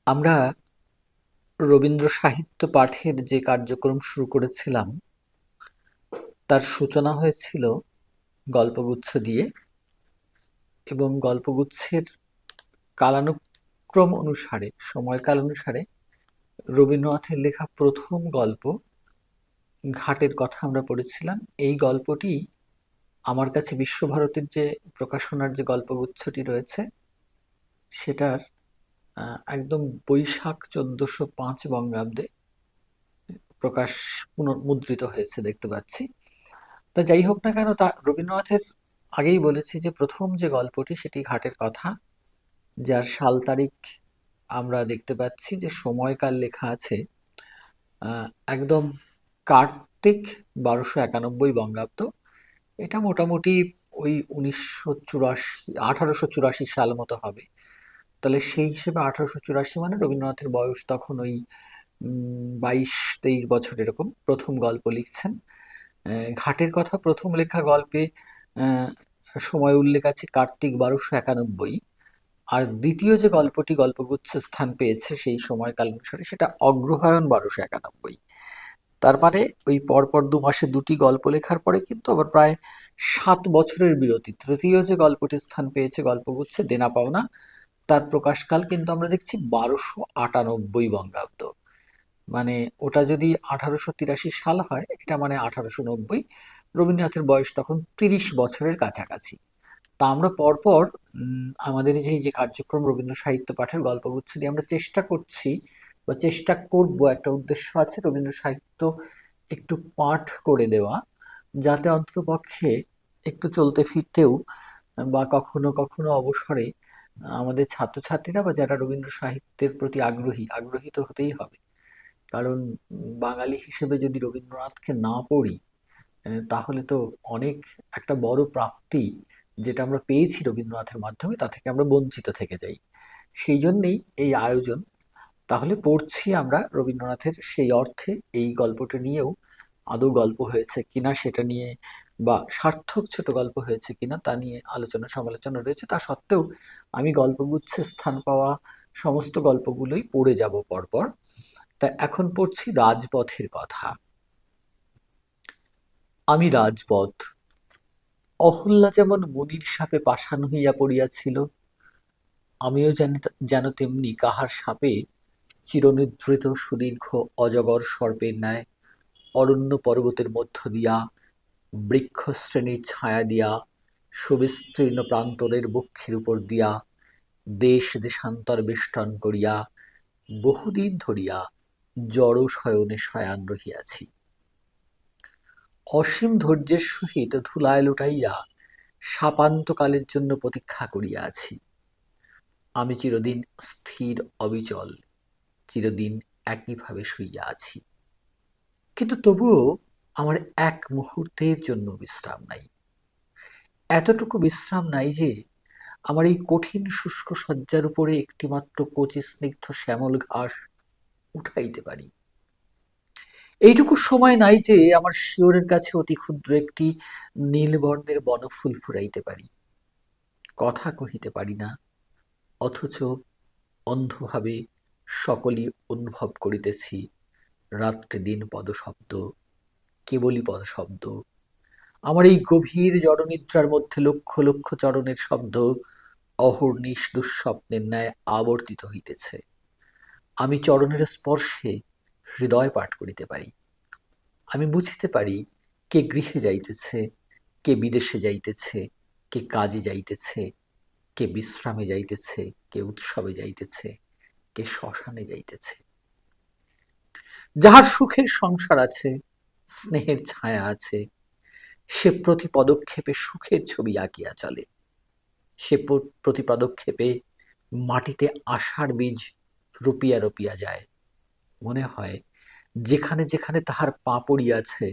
আমরা রবীন্দ্র সাহিত্য পাঠের যে কার্যক্রম শুরু করেছিলাম তার সূচনা হয়েছিল গল্পগুচ্ছ দিয়ে, এবং গল্পগুচ্ছের কালানুক্রম অনুসারে, সময়কাল অনুসারে রবীন্দ্রনাথের লেখা প্রথম গল্প ঘাটের কথা আমরা পড়েছিলাম। এই গল্পটি আমার কাছে বিশ্বভারতীর যে প্রকাশনার যে গল্পগুচ্ছটি রয়েছে সেটার একদম বৈশাখ 1405 বঙ্গাব্দে প্রকাশ পুনর্মুদ্রিত হয়েছে দেখতে পাচ্ছি। তা যাই হোক না কেন, তা রবীন্দ্রনাথের আগেই বলেছি যে প্রথম যে গল্পটি সেটি ঘাটের কথা, যার সাল তারিখ আমরা দেখতে পাচ্ছি যে সময়কাল লেখা আছে একদম কার্তিক 1291 বঙ্গাব্দ। এটা মোটামুটি ওই 1884 সাল মতো হবে। তাহলে সেই হিসেবে 1884 মানে রবীন্দ্রনাথের বয়স তখন ওই 22-23 বছর এরকম। প্রথম গল্প লিখছেন। ঘাটের কথা প্রথম লেখা গল্পে আহ, সময় উল্লেখ আছে কার্তিক 1291। আর দ্বিতীয় যে গল্পটি গল্পগুচ্ছে স্থান পেয়েছে সেই সময়কাল অনুসারে সেটা অগ্রহায়ণ 1291। তার মানে ওই পরপর 2 মাসে দুটি গল্প লেখার পরে কিন্তু আবার প্রায় 7 বছরের বিরতি তৃতীয় যে গল্পটি স্থান পেয়েছে গল্পগুচ্ছে দেনা পাওনা, তার প্রকাশকাল কিন্তু আমরা দেখছি 1298 বঙ্গাব্দ। মানে ওটা যদি 1883 সাল হয়, এটা মানে 1890। রবীন্দ্রনাথের বয়স তখন 30 বছরের কাছাকাছি। তা আমরা পরপর আমাদের যে যে কার্যক্রম রবীন্দ্র সাহিত্য পাঠের গল্পগুচ্ছ দিয়ে আমরা চেষ্টা করছি বা চেষ্টা করব, একটা উদ্দেশ্য আছে রবীন্দ্র সাহিত্য একটু পাঠ করে দেওয়া, যাতে অন্তত পক্ষে একটু চলতে ফিরতেও বা কখনো কখনো অবসরে আমাদের ছাত্রছাত্রীরা বা যারা রবীন্দ্র সাহিত্যের প্রতি আগ্রহী, আগ্রহী তো হতেই হবে। কারণ বাঙালি হিসেবে যদি রবীন্দ্রনাথকে না পড়ি, তাহলে তো অনেক একটা বড় প্রাপ্তি যেটা আমরা পেয়েছি রবীন্দ্রনাথের মাধ্যমে তা থেকে আমরা বঞ্চিত থেকে যাই। সেই জন্যেই এই আয়োজন। তাহলে পড়ছি আমরা রবীন্দ্রনাথের, সেই অর্থে এই গল্পটা নিয়েও আদৌ গল্প হয়েছে কিনা সেটা নিয়ে, বা সার্থক ছোট গল্প হয়েছে কিনা তা নিয়ে আলোচনা সমালোচনা রয়েছে। তা সত্ত্বেও আমি গল্পগুচ্ছে স্থান পাওয়া সমস্ত গল্পগুলোই পড়ে যাব পরপর। তা এখন পড়ছি রাজপথের কথা। আমি রাজপথ। অহল্যা যেমন মুনির সাপে পাষাণ হইয়া পড়িয়াছিল, আমিও যেন তেমনি কাহার সাপে চিরনিদ্রিত সুদীর্ঘ অজগর সর্পের ন্যায় অরণ্য পর্বতের মধ্য দিয়া, বৃক্ষশ্রেণীর ছায়া দিয়া, সুবিস্তীর্ণ প্রান্তরের বক্ষের উপর দিয়া, দেশ দেশান্তর বেষ্টন করিয়া বহুদিন ধরিয়া জড় শয়নে শয়ান রহিয়াছি। অসীম ধৈর্যের সহিত ধুলায় লুটাইয়া শাপান্তকালের জন্য প্রতীক্ষা করিয়া আছি। আমি চিরদিন স্থির অবিচল, চিরদিন একইভাবে শুইয়া আছি। কিন্তু তবুও আমার এক মুহূর্তের জন্য বিশ্রাম নাই। এতটুকু বিশ্রাম নাই যে আমার এই কঠিন শুষ্ক শয্যার উপরে একটিমাত্র কচি স্নিগ্ধ শ্যামল ঘাস উঠাইতে পারি। এইটুকু সময় নাই যে আমার শিয়রের কাছে অতি ক্ষুদ্র একটি নীলবর্ণের বনফুল ফুরাইতে পারি। কথা কহিতে পারি না, অথচ অন্ধভাবে সকলই অনুভব করিতেছি রাত্রে দিন পদশব্দ, কেবলই পদশব্দ। আমার এই গভীর জড়নিদ্রার মধ্যে লক্ষ লক্ষ চরণের শব্দ অহর্নিশ দুঃস্বপ্নের ন্যায় আবর্তিত হইতেছে। আমি চরণের স্পর্শে হৃদয় পাঠ করিতে পারি। আমি বুঝিতে পারি কে গৃহে যাইতেছে, কে বিদেশে যাইতেছে, কে কাজে যাইতেছে, কে বিশ্রামে যাইতেছে, কে উৎসবে যাইতেছে, কে শ্মশানে যাইতেছে। যাহার সুখের সংসার আছে, স্নেহের ছায়া আছে, সে প্রতি পদক্ষেপে সুখের ছবি আঁকিয়া চলে। সে প্রতি পদক্ষেপে মাটিতে আশার বীজ রুপিয়া রুপিয়া যায়। মনে হয় যেখানে যেখানে তাহার পা পড়িয়াছে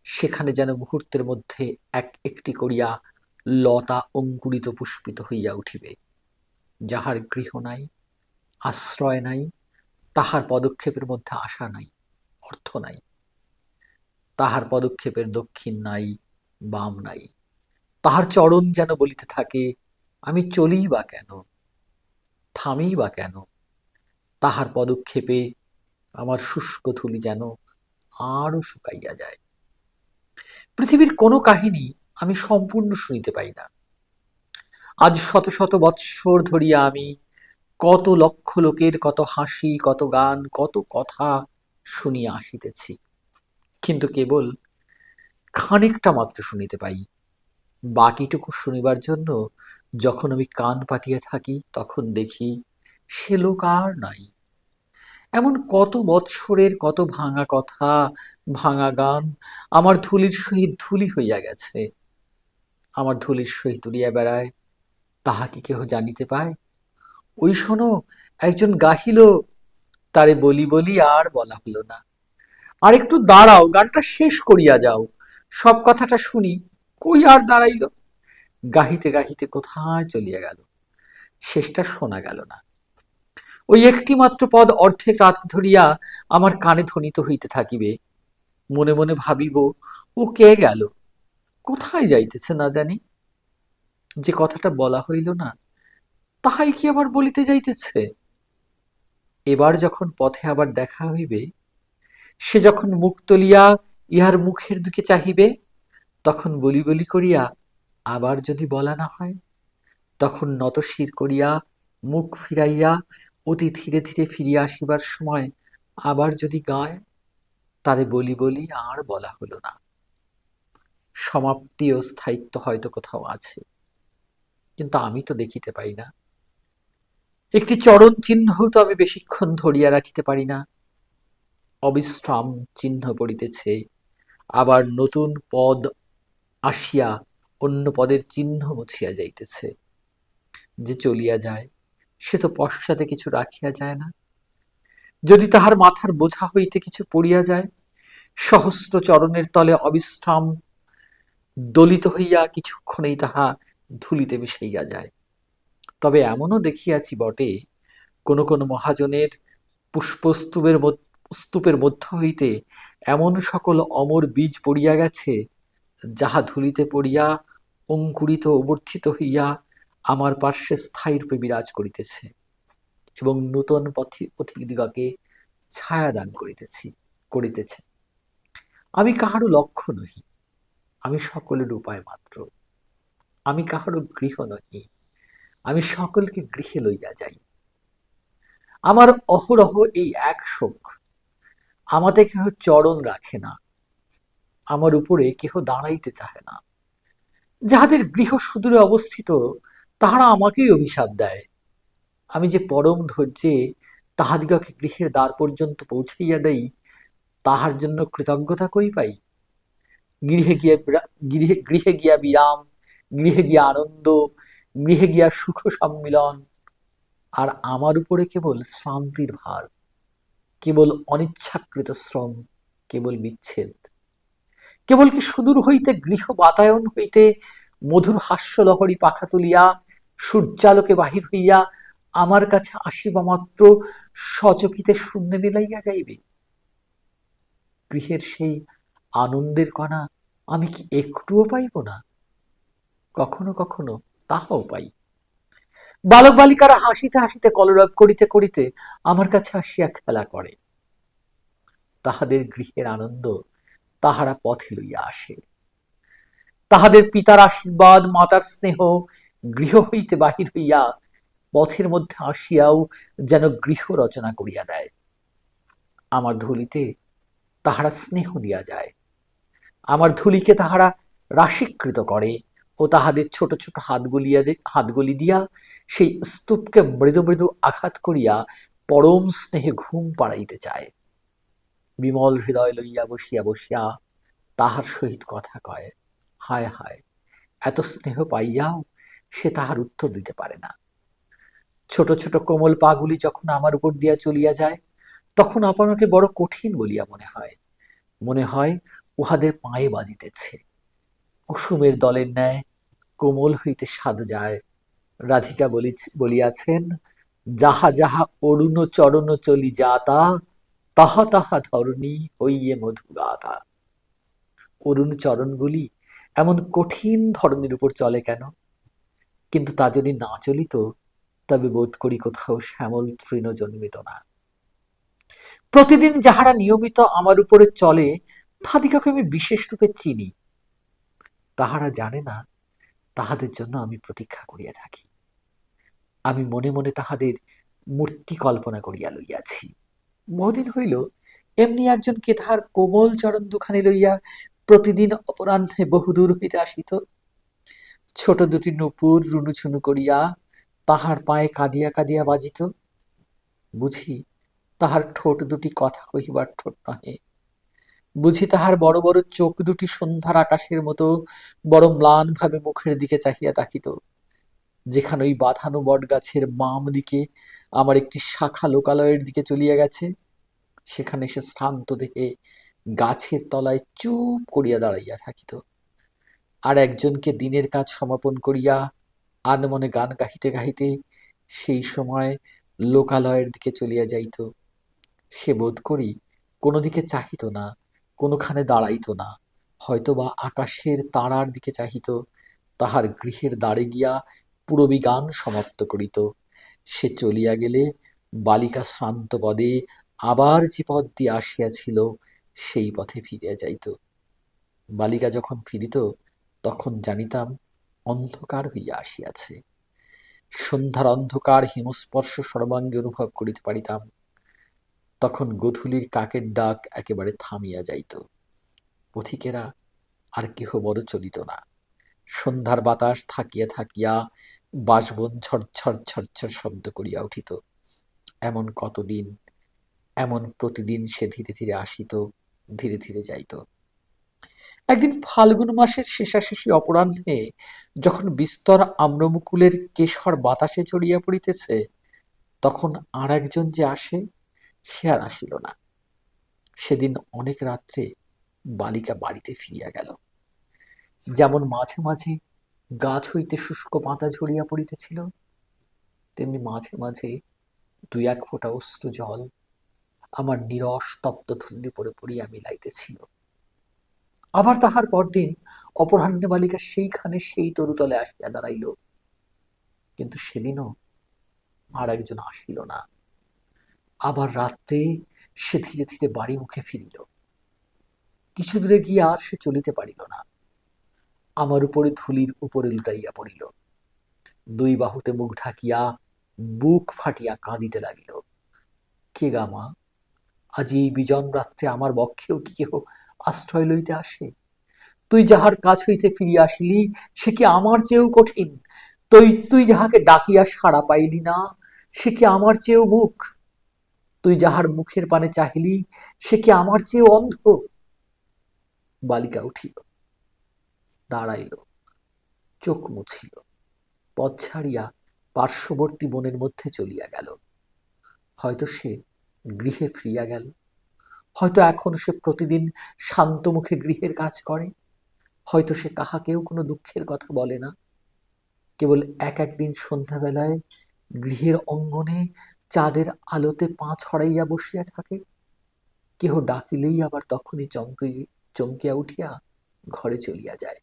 সেখানে যেন মুহূর্তের মধ্যে এক একটি করিয়া লতা অঙ্কুরিত পুষ্পিত হইয়া উঠিবে। যাহার গৃহ নাই, আশ্রয় নাই, তাহার পদক্ষেপের মধ্যে আশা নাই, অর্থ নাই। তাহার পদক্ষেপের দক্ষিণ নাই, বাম নাই। তাহার চরণ যেন বলিতে থাকে, আমি চলিই বা কেন, থামিই বা কেন। তাহার পদক্ষেপে আমার শুষ্ক ধূলি যেন আরো শুকাইয়া যায়। পৃথিবীর কোনো কাহিনী আমি সম্পূর্ণ শুনিতে পাই না। আজ শত শত বৎসর ধরিয়া আমি কত লক্ষ লোকের কত হাসি, কত গান, কত কথা শুনিয়া আসিতেছি, কিন্তু কেবল খানিকটা মাত্র শুনিতে পাই। বাকিটুকু শুনিবার জন্য যখন আমি কান পাতিয়া থাকি, তখন দেখি সে লোক আর নাই। এমন কত বৎসরের কত ভাঙা কথা, ভাঙা গান আমার ধুলির সহিত ধুলি হইয়া গেছে। আমার ধুলির সহিত উড়িয়া বেড়ায়, তাহা কি কেহ জানিতে পায়? ওই শোনো, একজন গাহিল, তারে বলি বলি আর বলা হলো না। আর একটু দাঁড়াও, গানটা শেষ করিয়া যাও, সব কথাটা শুনি। কই আর দাঁড়াইল, গাহিতে গাহিতে কোথায় চলিয়া গেল, শেষটা শোনা গেল না। ওই একটি মাত্র পদ অর্ধেক রাত ধরিয়া আমার কানে ধ্বনিত হইতে থাকিবে। মনে মনে ভাবিব, ও কে গেল, কোথায় যাইতেছে না জানি। যে কথাটা বলা হইল না, তাহাই কি আবার বলিতে যাইতেছে। এবার যখন পথে আবার দেখা হইবে, সে যখন মুখ তুলিয়া ইহার মুখের দিকে চাহিবে, তখন বলি বলি করিয়া আবার যদি বলা না হয়, তখন নতশির করিয়া মুখ ফিরাইয়া অতি ধীরে ধীরে ফিরিয়া আসিবার সময় আবার যদি গায়, তারে বলি বলি আর বলা হলো না। সমাপ্তি ও স্থায়িত্ব হয়তো কোথাও আছে, কিন্তু আমি তো দেখিতে পাই না। একটি চরণ চিহ্ন তো আমি বেশিক্ষণ ধরিয়া রাখিতে পারি না। অবিশ্রাম চিহ্ন পড়িতেছে, আবার নতুন পদ আসিয়া অন্য পদের চিহ্ন মুছিয়া যাইতেছে। যে চলিয়া যায়, সে তো পশ্চাতে কিছু রাখিয়া যায় না। যদি তাহার মাথার বোঝা হইতে কিছু পড়িয়া যায়, সহস্র চরণের তলে অবিশ্রাম দলিত হইয়া কিছুক্ষণেই তাহা ধুলিতে মিশাইয়া যায়। তবে এমনও দেখিয়াছি বটে, কোনো কোনো মহাজনের পুষ্পস্তূপের স্তূপের মধ্য হইতে এমন সকল অমর বীজ পড়িয়া গেছে, যাহা ধুলিতে পড়িয়া অঙ্কুরিত অবর্থিত হইয়া আমার পার্শ্বে স্থায়ীরূপে বিরাজ করিতেছে এবং নূতন পথিকদিগকে ছায়া দান করিতেছে। আমি কাহারও লক্ষ্য নহি, আমি সকলের উপায় মাত্র। আমি কাহারও গৃহ নহি, আমি সকলকে গৃহে লইয়া যাই। আমার অহরহ এই এক শোক, আমাতে কেহ চরণ রাখে না, আমার উপরে কেহ দাঁড়াইতে চাহে না। যাহাদের গৃহ সুদূরে অবস্থিত, তাহারা আমাকেই অভিশাপ দেয়। আমি যে পরম ধৈর্যে তাহাদিগকে গৃহের দ্বার পর্যন্ত পৌঁছাইয়া দেই, তাহার জন্য কৃতজ্ঞতা কই পাই? গৃহে গিয়া বিরাম, গৃহে গিয়া আনন্দ, গৃহে গিয়া সুখ সম্মিলন, আর আমার উপরে কেবল শ্রান্তির ভার, কেবল অনিচ্ছাকৃত শ্রম, কেবল বিচ্ছেদ। কেবল কি সুদূর হইতে গৃহ বাতায়ন হইতে মধুর হাস্যলহরী পাখা তুলিয়া সূর্যালোকে বাহির হইয়া আমার কাছে আসিবা মাত্র সচকিতে শূন্য মিলাইয়া যাইবে? গৃহের সেই আনন্দের কণা আমি কি একটুও পাইব না? কখনো কখনো তাহাও পাই। বালক বালিকারা হাসিতে হাসিতে কলরব করিতে করিতে আমার কাছে আসিয়া খেলা করে। তাহাদের গৃহের আনন্দ তাহারা পথে লইয়া আসে। তাহাদের পিতার আশীর্বাদ, মাতার স্নেহ গৃহ হইতে বাহির হইয়া পথের মধ্যে আসিয়াও যেন গৃহ রচনা করিয়া দেয়। আমার ধুলিতে তাহারা স্নেহ দিয়া যায়, আমার ধুলিকে তাহারা রাশীকৃত করে ও তাহাদের ছোট ছোট হাতগুলি দিয়া সেই স্তূপকে মৃদু মৃদু আঘাত করিয়া পরম স্নেহে ঘুম পাড়াইতে চায়। বিমল হৃদয় লইয়া বসিয়া বসিয়া তাহার সহিত কথা কয়। হায় হায়, এত স্নেহ পাইয়াও সে তাহার উত্তর দিতে পারে না। ছোট ছোট কোমল পাগুলি যখন আমার উপর দিয়া চলিয়া যায়, তখন আপনাকে বড় কঠিন বলিয়া মনে হয়। মনে হয় উহাদের পায়ে বাজিতেছে। কুসুমের দলের ন্যায় কোমল হইতে স্বাদ যায়। রাধিকা বলিয়াছেন, যাহা যাহা অরুণ চরণ চলি যাতা, তাহা তাহা ধরণী হইয়ে মধুগাতা। অরুণ চরণগুলি এমন কঠিন ধরনের উপর চলে কেন? কিন্তু তা যদি না চলিত, তবে বোধ করি কোথাও শ্যামল তৃণ জন্মিত না। প্রতিদিন যাহারা নিয়মিত আমার উপরে চলে তাহাদিগকে আমি বিশেষ রূপে চিনি, তাহারা জানে না তাহাদের জন্য আমি প্রতীক্ষা করিয়া থাকি। আমি মনে মনে তাহাদের মূর্তি কল্পনা করিয়া লইয়াছি। বহুদিন হইল এমনি একজনকে তাহার কোমল চরণ দুখানি লইয়া প্রতিদিন অপরাহ্নে বহুদূর হইতে আসিত। ছোট দুটি নূপুর রুনুঝুনু করিয়া তাহার পায়ে কাঁদিয়া কাঁদিয়া বাজিত। বুঝি তাহার ঠোঁট দুটি কথা কহিবার ঠোঁট নহে, বুঝি তাহার বড় বড় চোখ দুটি সন্ধ্যার আকাশের মতো বড় ম্লান ভাবে মুখের দিকে চাহিয়া তাকিত, যেখানে ওই বাঁধানো বট গাছের বাম দিকে আমার একটি শাখা লোকালয়ের দিকে চলিয়া গেছে, সেখানে সে শ্রান্ত দেহে গাছের তলায় চুপ করিয়া দাঁড়াইয়া থাকিত, আর একজনকে দিনের কাজ সমাপন করিয়া আনমনে গান গাহিতে গাহিতে সেই সময় লোকালয়ের দিকে চলিয়া যাইত। সে বোধ করি কোনো দিকে চাহিত না, কোনোখানে দাঁড়াইত না, হয়তোবা আকাশের তারার দিকে চাহিত, তাহার গৃহের দ্বারে গিয়া পূরবী গান সমাপ্ত করিত। সে চলিয়া গেলে বালিকা শ্রান্ত পদে আবার যে পথ দিয়ে আসিয়াছিল সেই পথে ফিরিয়া যাইত। বালিকা যখন ফিরিত তখন জানিতাম অন্ধকার হইয়া আসিয়াছে। সন্ধ্যার অন্ধকার হিমস্পর্শ সর্বাঙ্গে অনুভব করিতে পারিতাম। তখন গোধূলির কাকের ডাক একেবারে থামিয়া যাইত। পথিকেরা আর কেহ বড় চলিত না। সন্ধ্যার বাতাস থাকিয়া থাকিয়া বাঁশবন ঝরঝর ঝরঝর শব্দ করিয়া উঠিত। এমন কতদিন, এমন প্রতিদিন সে ধীরে ধীরে আসিত, ধীরে ধীরে যাইত। একদিন ফাল্গুন মাসের শেষাশেষি অপরাহ্নে যখন বিস্তর আম্রমুকুলের কেশর বাতাসে ছড়িয়া পড়িতেছে, তখন আর একজন যে আসে সে আর আসিল না। সেদিন অনেক রাত্রে বালিকা বাড়িতে ফিরিয়া গেল। যেমন মাঝে মাঝে গাছ হইতে শুষ্ক পাতা ঝরিয়া পড়িতেছিল, তেমনি মাঝে মাঝে দুই এক ফোঁটা অশ্রু জল আমার নিরস তপ্ত ধুলি পড়ে পড়িয়া মিলাইতেছিল। আবার তাহার পরদিন অপরাহ্নে বালিকা সেইখানে সেই তরুতলে আসিয়া দাঁড়াইল, কিন্তু সেদিনও আর একজন আসিল না। আবার রাত্রে সে ধীরে ধীরে বাড়ি মুখে ফিরিল। কিছু দূরে গিয়া আর সে চলিতে পারিল না, আমার উপরে ধুলির উপরে লুটাইয়া পড়িল, দুই বাহুতে মুখ ঢাকিয়া বুক ফাটিয়া কাঁদিতে লাগিল। কে গা মা, আজ এই বিজন রাত্রে আমার বক্ষেও কি কেহ আশ্রয় লইতে আসে? তুই যাহার কাছ হইতে ফিরিয়া আসিলি সে কি আমার চেয়েও কঠিন? তুই যাহাকে ডাকিয়া সাড়া পাইলি না সে কি আমার চেয়েও মুখ? তুই যাহার মুখের পানে চাহিলি সে কি আমার চেয়েও অন্ধ? বালিকা উঠিল, দাঁড়াইল, চোখ মুছিল, পথ ছাড়িয়া পার্শ্ববর্তী বনের মধ্যে চলিয়া গেল। হয়তো সে গৃহে ফিরিয়া গেল, হয়তো এখন সে প্রতিদিন শান্ত মুখে গৃহের কাজ করে, হয়তো সে কাহাকেও কোনো দুঃখের কথা বলে না। কেবল এক একদিন সন্ধ্যাবেলায় গৃহের অঙ্গনে চাঁদের আলোতে পা ছড়াইয়া বসিয়া থাকে, কেহ ডাকিলেই আবার তখনই চমকিয়া উঠিয়া ঘরে চলিয়া যায়।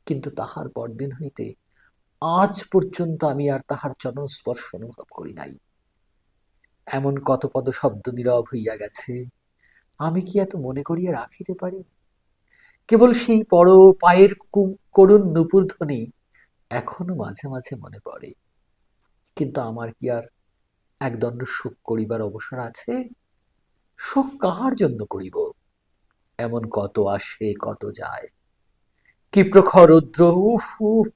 কিন্তু তাহার পরদিন হইতে আজ পর্যন্ত আমি আর তাহার চরণ স্পর্শ অনুভব করি নাই। এমন কত পদ শব্দ নীরব হইয়া গেছে, আমি কি এত মনে করিয়া রাখিতে পারি? কেবল সেই পর পায়ের করুণ নুপুর ধ্বনি এখনো মাঝে মাঝে মনে পড়ে। কিন্তু আমার কি আর একদণ্ড শোক করিবার অবসর আছে? শোক কাহার জন্য করিব? এমন কত আসে কত যায়, কি প্রখর রৌদ্র! উফ উফ,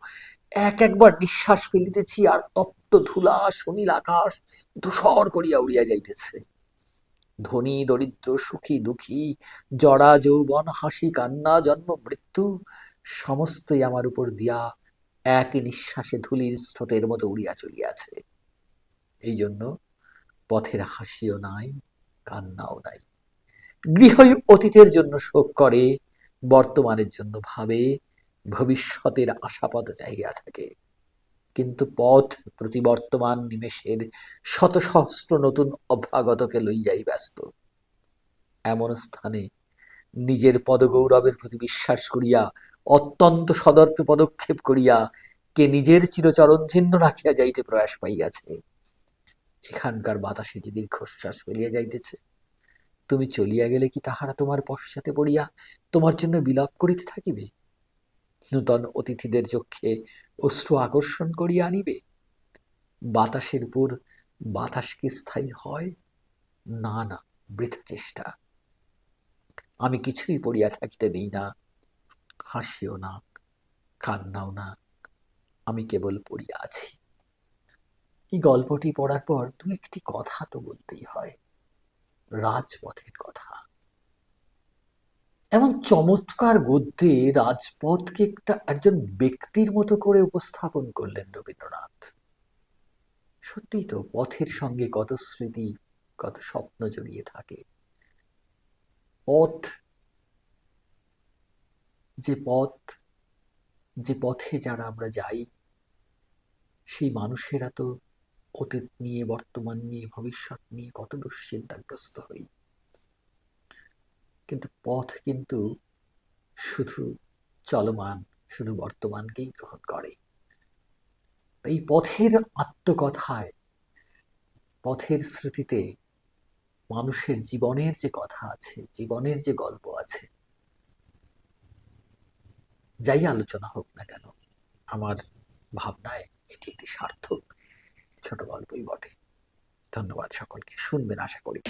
একবার নিঃশ্বাস ফেলিতেছি আর তপ্ত ধুলা সুনীল আকাশ ধূসর করিয়া উড়িয়া যাইতেছে। ধনী দরিদ্র, সুখী দুঃখী, জরা যৌবন, হাসি কান্না, জন্ম মৃত্যু সমস্তই আমার উপর দিয়া এক নিঃশ্বাসে ধূলির স্রোতের মতো উড়িয়া চলিয়াছে। এই জন্য পথের হাসিও নাই, কান্নাও নাই। গৃহই অতীতের জন্য শোক করে, বর্তমানের জন্য ভাবে, ভবিষ্যতের আশাপথ চাহিয়া থাকে। কিন্তু পথ প্রতি বর্তমান নিমেষের শত সহস্র নতুন অভ্যাগতকে লইয়াই ব্যস্ত। এমন স্থানে নিজের পদগৌরবের প্রতি বিশ্বাস করিয়া অত্যন্ত সদর্পে পদক্ষেপ করিয়া কে নিজের চিরচরণ চিহ্ন রাখিয়া যাইতে প্রয়াস পাইয়াছে? এখানকার বাতাসে যে দীর্ঘশ্বাস ফেলিয়া যাইতেছে, তুমি চলিয়া গেলে কি তাহারা তোমার পশ্চাতে পড়িয়া তোমার জন্য বিলাপ করিতে থাকিবে? নূতন অতিথিদের চক্ষে অশ্রু আকর্ষণ করিয়া আনিবে? বাতাসের উপর বাতাস কি স্থায়ী হয়? না না, বৃথা চেষ্টা। আমি কিছুই পড়িয়া থাকিতে দিই না, হাসিও না, কান্নাও না, আমি কেবল পড়িয়া আছি। এই গল্পটি পড়ার পর দু একটি কথা তো বলতেই হয়। রাজপথের কথা। এমন চমৎকার গদ্যে রাজপথকে একজন ব্যক্তির মতো করে উপস্থাপন করলেন রবীন্দ্রনাথ। সত্যিই তো, পথের সঙ্গে কত স্মৃতি, কত স্বপ্ন জড়িয়ে থাকে। পথ, যে পথ, যে পথে যারা আমরা যাই, সেই মানুষেরা তো অতীত নিয়ে, বর্তমান নিয়ে, ভবিষ্যৎ নিয়ে কত দুশ্চিন্তাগ্রস্ত হই। কিন্তু পথ কিন্তু শুধু চলমান, শুধু বর্তমানকেই গ্রহণ করে। এই পথের আত্মকথায়, পথের স্মৃতিতে মানুষের জীবনের যে কথা আছে, জীবনের যে গল্প আছে, যাই আলোচনা হোক না কেন, আমার ভাবনায় এটি একটি সার্থক ছোট গল্পই বটে। ধন্যবাদ সকলকে, শুনবেন আশা করি।